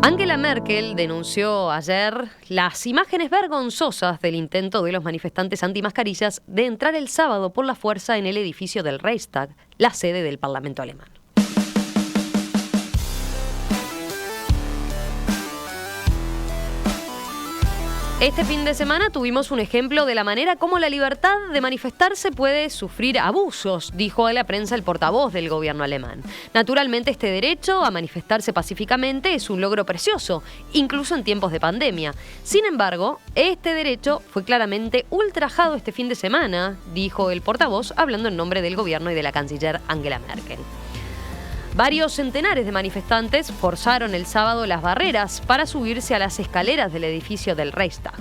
Angela Merkel denunció ayer las imágenes vergonzosas del intento de los manifestantes antimascarillas de entrar el sábado por la fuerza en el edificio del Reichstag, la sede del Parlamento alemán. Este fin de semana tuvimos un ejemplo de la manera como la libertad de manifestarse puede sufrir abusos, dijo a la prensa el portavoz del gobierno alemán. Naturalmente, este derecho a manifestarse pacíficamente es un logro precioso, incluso en tiempos de pandemia. Sin embargo, este derecho fue claramente ultrajado este fin de semana, dijo el portavoz, hablando en nombre del gobierno y de la canciller Angela Merkel. Varios centenares de manifestantes forzaron el sábado las barreras para subirse a las escaleras del edificio del Reichstag.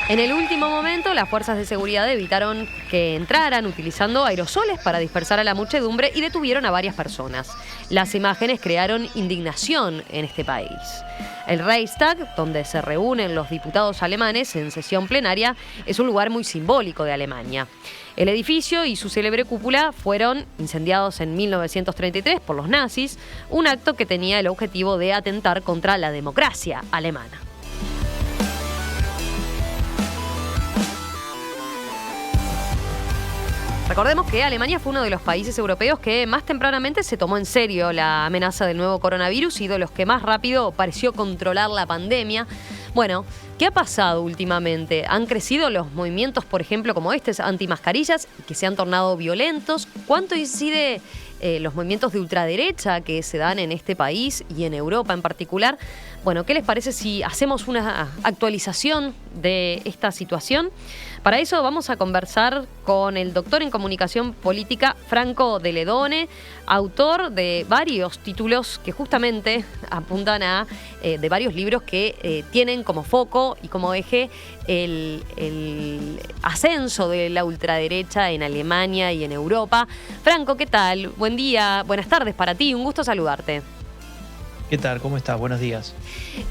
En el último momento, las fuerzas de seguridad evitaron que entraran utilizando aerosoles para dispersar a la muchedumbre y detuvieron a varias personas. Las imágenes crearon indignación en este país. El Reichstag, donde se reúnen los diputados alemanes en sesión plenaria, es un lugar muy simbólico de Alemania. El edificio y su célebre cúpula fueron incendiados en 1933 por los nazis, un acto que tenía el objetivo de atentar contra la democracia alemana. Recordemos que Alemania fue uno de los países europeos que más tempranamente se tomó en serio la amenaza del nuevo coronavirus y de los que más rápido pareció controlar la pandemia. Bueno, ¿qué ha pasado últimamente? ¿Han crecido los movimientos, por ejemplo, como antimascarillas, que se han tornado violentos? ¿Cuánto incide los movimientos de ultraderecha que se dan en este país y en Europa en particular? Bueno, ¿qué les parece si hacemos una actualización de esta situación? Para eso vamos a conversar con el doctor en comunicación política Franco de Ledone, autor de varios títulos que justamente apuntan a de varios libros que tienen como foco y como eje el ascenso de la ultraderecha en Alemania y en Europa. Franco, ¿qué tal? Buen día, buenas tardes para ti, un gusto saludarte. ¿Qué tal? ¿Cómo estás? Buenos días.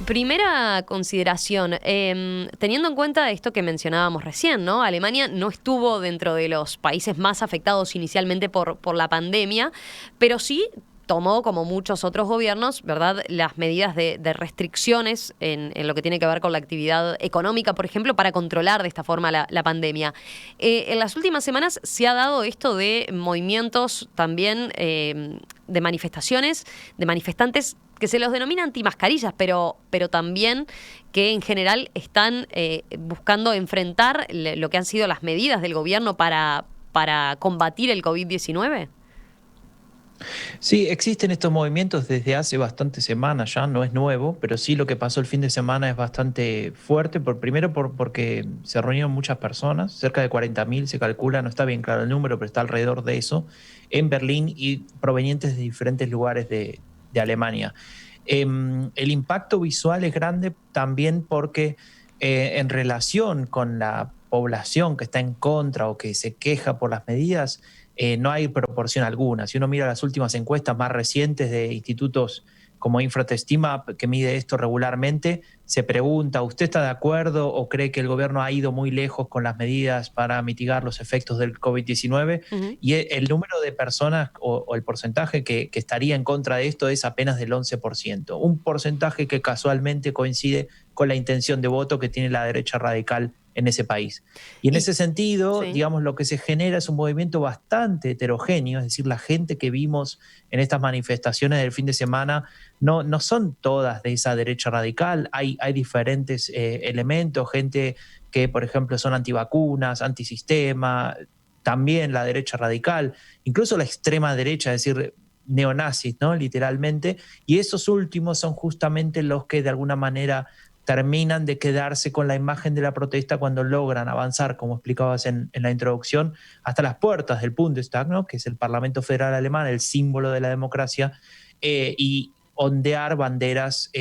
Primera consideración, teniendo en cuenta esto que mencionábamos recién, ¿no? Alemania no estuvo dentro de los países más afectados inicialmente por la pandemia, pero sí tomó, como muchos otros gobiernos, ¿verdad?, las medidas de restricciones en lo que tiene que ver con la actividad económica, por ejemplo, para controlar de esta forma la pandemia. En las últimas semanas se ha dado esto de movimientos también de manifestaciones, de manifestantes que se los denomina antimascarillas, pero también que en general están buscando enfrentar lo que han sido las medidas del gobierno para combatir el COVID-19. Sí, existen estos movimientos desde hace bastantes semanas ya, no es nuevo, pero sí lo que pasó el fin de semana es bastante fuerte, porque se reunieron muchas personas, cerca de 40.000 se calcula, no está bien claro el número, pero está alrededor de eso, en Berlín y provenientes de diferentes lugares de Alemania. El impacto visual es grande también porque en relación con la población que está en contra o que se queja por las medidas, no hay proporción alguna. Si uno mira las últimas encuestas más recientes de institutos como Infratestima, que mide esto regularmente, se pregunta, ¿usted está de acuerdo o cree que el gobierno ha ido muy lejos con las medidas para mitigar los efectos del COVID-19? Uh-huh. Y el número de personas o el porcentaje que estaría en contra de esto es apenas del 11%. Un porcentaje que casualmente coincide con la intención de voto que tiene la derecha radical en ese país. Y en ese sentido, sí, digamos, lo que se genera es un movimiento bastante heterogéneo, es decir, la gente que vimos en estas manifestaciones del fin de semana no son todas de esa derecha radical, hay diferentes elementos, gente que, por ejemplo, son antivacunas, antisistema, también la derecha radical, incluso la extrema derecha, es decir, neonazis, ¿no? Literalmente, y esos últimos son justamente los que de alguna manera terminan de quedarse con la imagen de la protesta cuando logran avanzar, como explicabas en la introducción, hasta las puertas del Bundestag, ¿no?, que es el Parlamento Federal Alemán, el símbolo de la democracia, y ondear banderas,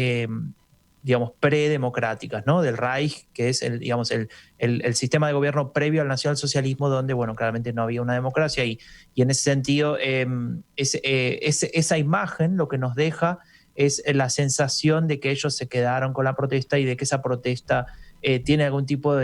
digamos, predemocráticas, ¿no?, del Reich, que es el sistema de gobierno previo al nacionalsocialismo, donde, bueno, claramente no había una democracia, y en ese sentido, esa imagen lo que nos deja es la sensación de que ellos se quedaron con la protesta y de que esa protesta tiene algún tipo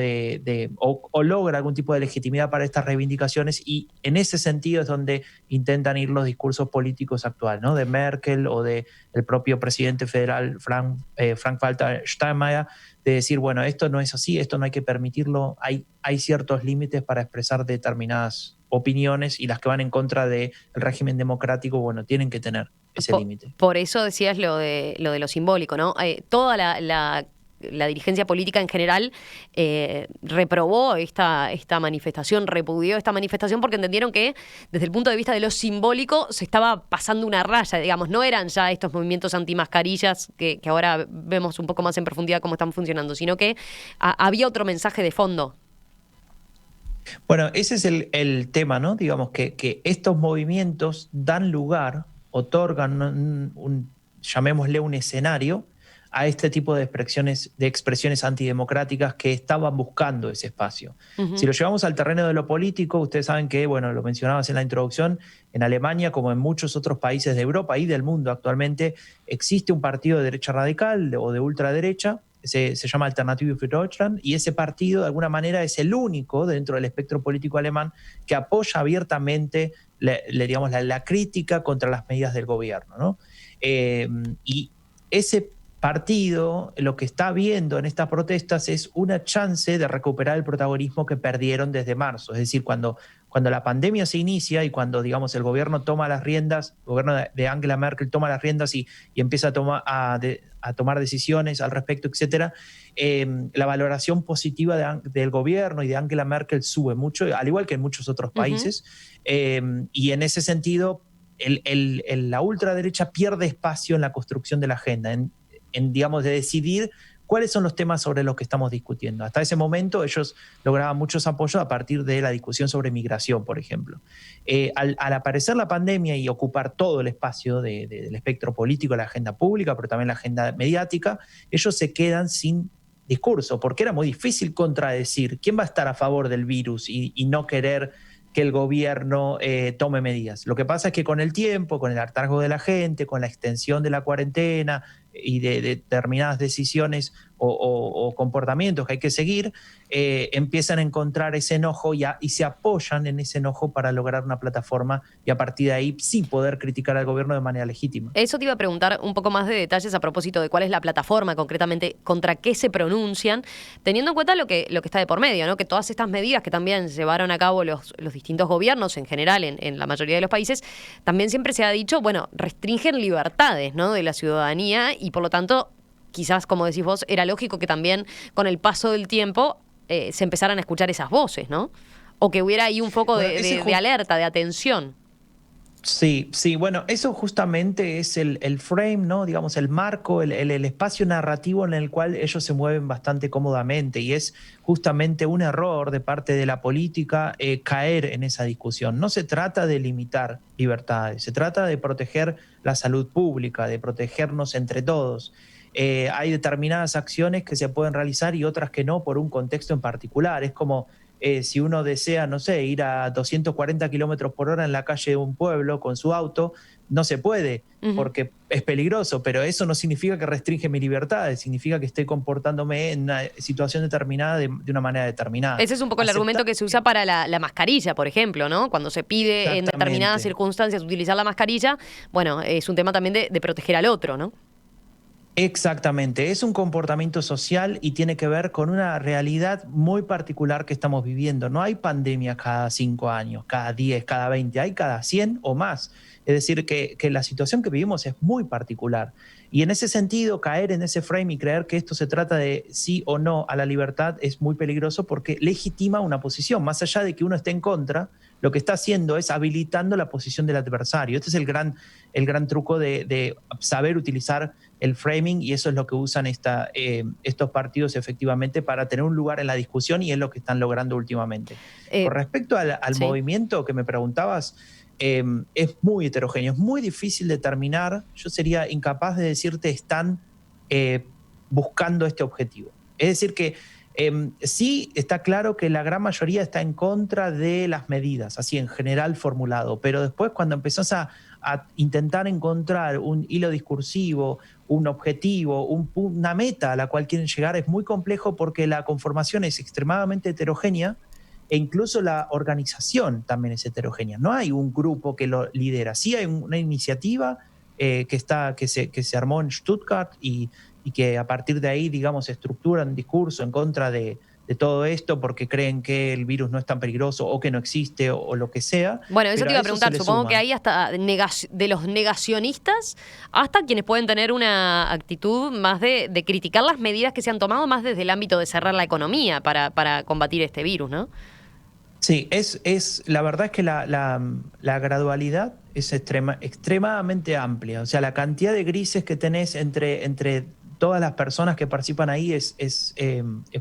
o logra algún tipo de legitimidad para estas reivindicaciones, y en ese sentido es donde intentan ir los discursos políticos actuales, ¿no? De Merkel o del propio presidente federal Frank-Walter Steinmeier, de decir, bueno, esto no es así, esto no hay que permitirlo, hay ciertos límites para expresar determinadas opiniones, y las que van en contra del régimen democrático, bueno, tienen que tener ese límite. Por eso decías lo de lo simbólico, ¿no? Toda la dirigencia política en general reprobó esta manifestación, repudió esta manifestación, porque entendieron que desde el punto de vista de lo simbólico se estaba pasando una raya, digamos, no eran ya estos movimientos antimascarillas que ahora vemos un poco más en profundidad cómo están funcionando, sino que había otro mensaje de fondo. Bueno, ese es el tema, ¿no? Digamos que estos movimientos dan lugar, otorgan llamémosle un escenario a este tipo de expresiones antidemocráticas que estaban buscando ese espacio. Uh-huh. Si lo llevamos al terreno de lo político, ustedes saben que, bueno, lo mencionabas en la introducción, en Alemania, como en muchos otros países de Europa y del mundo actualmente, existe un partido de derecha radical o de ultraderecha, se llama Alternative für Deutschland, y ese partido de alguna manera es el único dentro del espectro político alemán que apoya abiertamente digamos, la crítica contra las medidas del gobierno, ¿no? Y ese partido lo que está viendo en estas protestas es una chance de recuperar el protagonismo que perdieron desde marzo. Es decir, cuando la pandemia se inicia y cuando, digamos, el gobierno toma las riendas, el gobierno de Angela Merkel toma las riendas y empieza a tomar decisiones al respecto, etcétera, la valoración positiva del gobierno y de Angela Merkel sube mucho, al igual que en muchos otros países. Uh-huh. Y en ese sentido, la ultraderecha pierde espacio en la construcción de la agenda, digamos, de decidir cuáles son los temas sobre los que estamos discutiendo. Hasta ese momento ellos lograban muchos apoyos a partir de la discusión sobre migración, por ejemplo. Al aparecer la pandemia y ocupar todo el espacio del espectro político, la agenda pública, pero también la agenda mediática, ellos se quedan sin discurso, porque era muy difícil contradecir. ¿Quién va a estar a favor del virus y no querer que el gobierno tome medidas? Lo que pasa es que con el tiempo, con el hartazgo de la gente, con la extensión de la cuarentena y de determinadas decisiones o comportamientos que hay que seguir, empiezan a encontrar ese enojo y se apoyan en ese enojo para lograr una plataforma y a partir de ahí sí poder criticar al gobierno de manera legítima. Eso te iba a preguntar un poco más de detalles a propósito de cuál es la plataforma concretamente, contra qué se pronuncian, teniendo en cuenta lo que está de por medio, ¿no? Que todas estas medidas que también llevaron a cabo los distintos gobiernos en general en la mayoría de los países, también siempre se ha dicho, bueno, restringen libertades, ¿no?, de la ciudadanía, y por lo tanto quizás, como decís vos, era lógico que también con el paso del tiempo se empezaran a escuchar esas voces, ¿no? O que hubiera ahí un foco de alerta, de atención. Sí, bueno, eso justamente es el frame, ¿no? Digamos, el marco, el espacio narrativo en el cual ellos se mueven bastante cómodamente, y es justamente un error de parte de la política caer en esa discusión. No se trata de limitar libertades, se trata de proteger la salud pública, de protegernos entre todos. Hay determinadas acciones que se pueden realizar y otras que no por un contexto en particular. Es como si uno desea, no sé, ir a 240 kilómetros por hora en la calle de un pueblo con su auto, no se puede, porque es peligroso, pero eso no significa que restringe mis libertades, significa que estoy comportándome en una situación determinada de una manera determinada. Ese es un poco el argumento que se usa para la mascarilla, por ejemplo, ¿no? Cuando se pide en determinadas circunstancias utilizar la mascarilla, bueno, es un tema también de proteger al otro, ¿no? Exactamente, es un comportamiento social y tiene que ver con una realidad muy particular que estamos viviendo. No hay pandemia cada 5 años, cada 10, cada 20, hay cada 100 o más. Es decir, que la situación que vivimos es muy particular. Y en ese sentido, caer en ese frame y creer que esto se trata de sí o no a la libertad es muy peligroso, porque legitima una posición. Más allá de que uno esté en contra, lo que está haciendo es habilitando la posición del adversario. Este es el gran truco de saber utilizar el framing, y eso es lo que usan estos partidos efectivamente para tener un lugar en la discusión, y es lo que están logrando últimamente. Con respecto al movimiento que me preguntabas, es muy heterogéneo, es muy difícil determinar. Yo sería incapaz de decirte están buscando este objetivo. Es decir que Sí está claro que la gran mayoría está en contra de las medidas, así en general formulado, pero después cuando empezás a intentar encontrar un hilo discursivo, un objetivo, una meta a la cual quieren llegar, es muy complejo porque la conformación es extremadamente heterogénea e incluso la organización también es heterogénea. No hay un grupo que lo lidera, sí hay una iniciativa que se armó en Stuttgart y que a partir de ahí, digamos, estructuran un discurso en contra de todo esto porque creen que el virus no es tan peligroso o que no existe o lo que sea. Bueno, eso Pero te a iba a eso se preguntar, le supongo que suman. hay hasta de los negacionistas hasta quienes pueden tener una actitud más de criticar las medidas que se han tomado más desde el ámbito de cerrar la economía para combatir este virus, ¿no? Sí, la verdad es que la gradualidad es extremadamente amplia. O sea, la cantidad de grises que tenés entre todas las personas que participan ahí es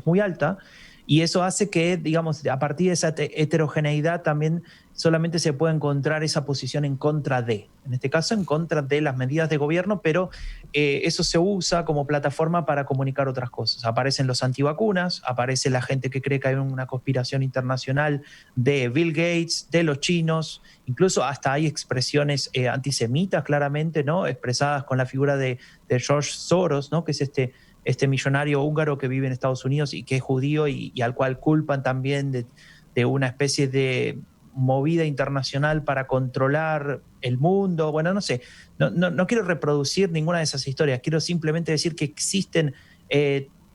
muy alta. Y eso hace que, digamos, a partir de esa heterogeneidad también solamente se puede encontrar esa posición en contra de, en este caso en contra de las medidas de gobierno, pero eso se usa como plataforma para comunicar otras cosas. Aparecen los antivacunas, aparece la gente que cree que hay una conspiración internacional de Bill Gates, de los chinos, incluso hasta hay expresiones antisemitas claramente, ¿no? Expresadas con la figura de George Soros, ¿no? Que es este millonario húngaro que vive en Estados Unidos y que es judío y al cual culpan también de una especie de movida internacional para controlar el mundo. Bueno, no sé, no quiero reproducir ninguna de esas historias, quiero simplemente decir que existen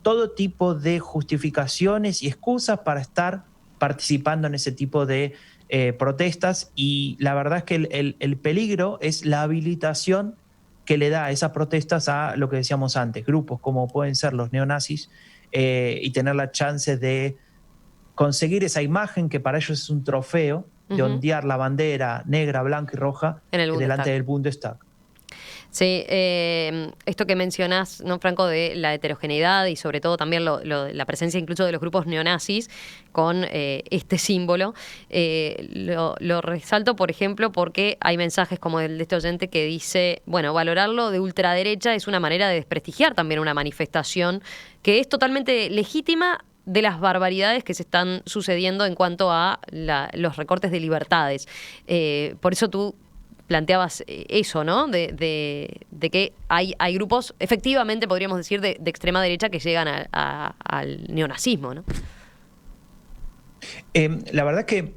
todo tipo de justificaciones y excusas para estar participando en ese tipo de protestas y la verdad es que el peligro es la habilitación que le da a esas protestas a lo que decíamos antes, grupos como pueden ser los neonazis y tener la chance de conseguir esa imagen que para ellos es un trofeo de ondear la bandera negra, blanca y roja En el Bundestag. delante del Bundestag. Sí, esto que mencionás, ¿no, Franco, de la heterogeneidad y sobre todo también la presencia incluso de los grupos neonazis con este símbolo, lo resalto, por ejemplo, porque hay mensajes como el de este oyente que dice, bueno, valorarlo de ultraderecha es una manera de desprestigiar también una manifestación que es totalmente legítima de las barbaridades que se están sucediendo en cuanto a los recortes de libertades. Por eso tú planteabas eso, ¿no? De que hay grupos, efectivamente podríamos decir, de extrema derecha que llegan al neonazismo, ¿no? La verdad que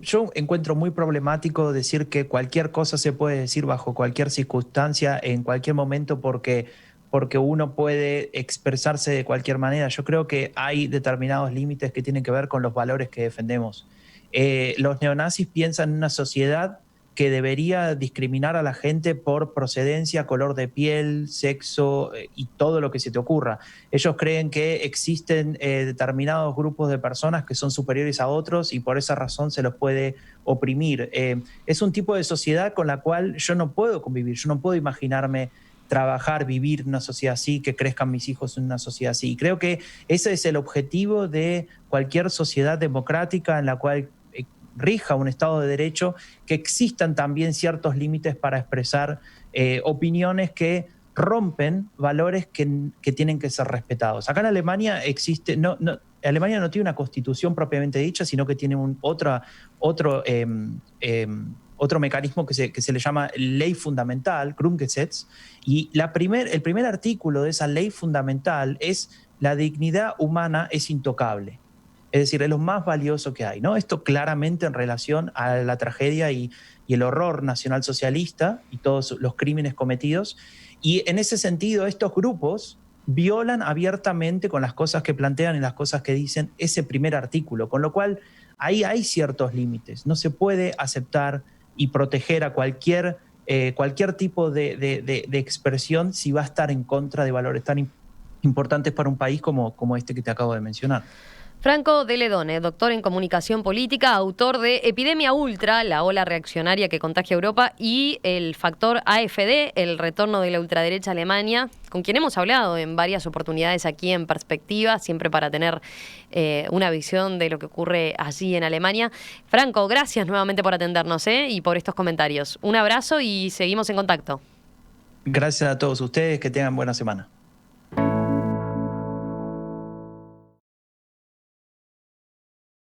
yo encuentro muy problemático decir que cualquier cosa se puede decir bajo cualquier circunstancia, en cualquier momento, porque uno puede expresarse de cualquier manera. Yo creo que hay determinados límites que tienen que ver con los valores que defendemos. Los neonazis piensan en una sociedad que debería discriminar a la gente por procedencia, color de piel, sexo y todo lo que se te ocurra. Ellos creen que existen determinados grupos de personas que son superiores a otros y por esa razón se los puede oprimir. Es un tipo de sociedad con la cual yo no puedo convivir, yo no puedo imaginarme trabajar, vivir en una sociedad así, que crezcan mis hijos en una sociedad así. Y creo que ese es el objetivo de cualquier sociedad democrática en la cual rija un Estado de Derecho, que existan también ciertos límites para expresar opiniones que rompen valores que tienen que ser respetados. Acá en Alemania existe, Alemania no tiene una constitución propiamente dicha, sino que tiene otro mecanismo que se le llama ley fundamental, Grundgesetz, y el primer artículo de esa ley fundamental es: la dignidad humana es intocable. Es decir, es lo más valioso que hay, ¿no? Esto claramente en relación a la tragedia y el horror nacionalsocialista y todos los crímenes cometidos. Y en ese sentido, estos grupos violan abiertamente con las cosas que plantean y las cosas que dicen ese primer artículo, con lo cual ahí hay ciertos límites. No se puede aceptar y proteger a cualquier tipo de expresión si va a estar en contra de valores tan importantes para un país como este que te acabo de mencionar. Franco de Ledone, doctor en comunicación política, autor de Epidemia Ultra, la ola reaccionaria que contagia a Europa, y el factor AfD, el retorno de la ultraderecha a Alemania, con quien hemos hablado en varias oportunidades aquí en Perspectiva, siempre para tener una visión de lo que ocurre allí en Alemania. Franco, gracias nuevamente por atendernos y por estos comentarios. Un abrazo y seguimos en contacto. Gracias a todos ustedes, que tengan buena semana.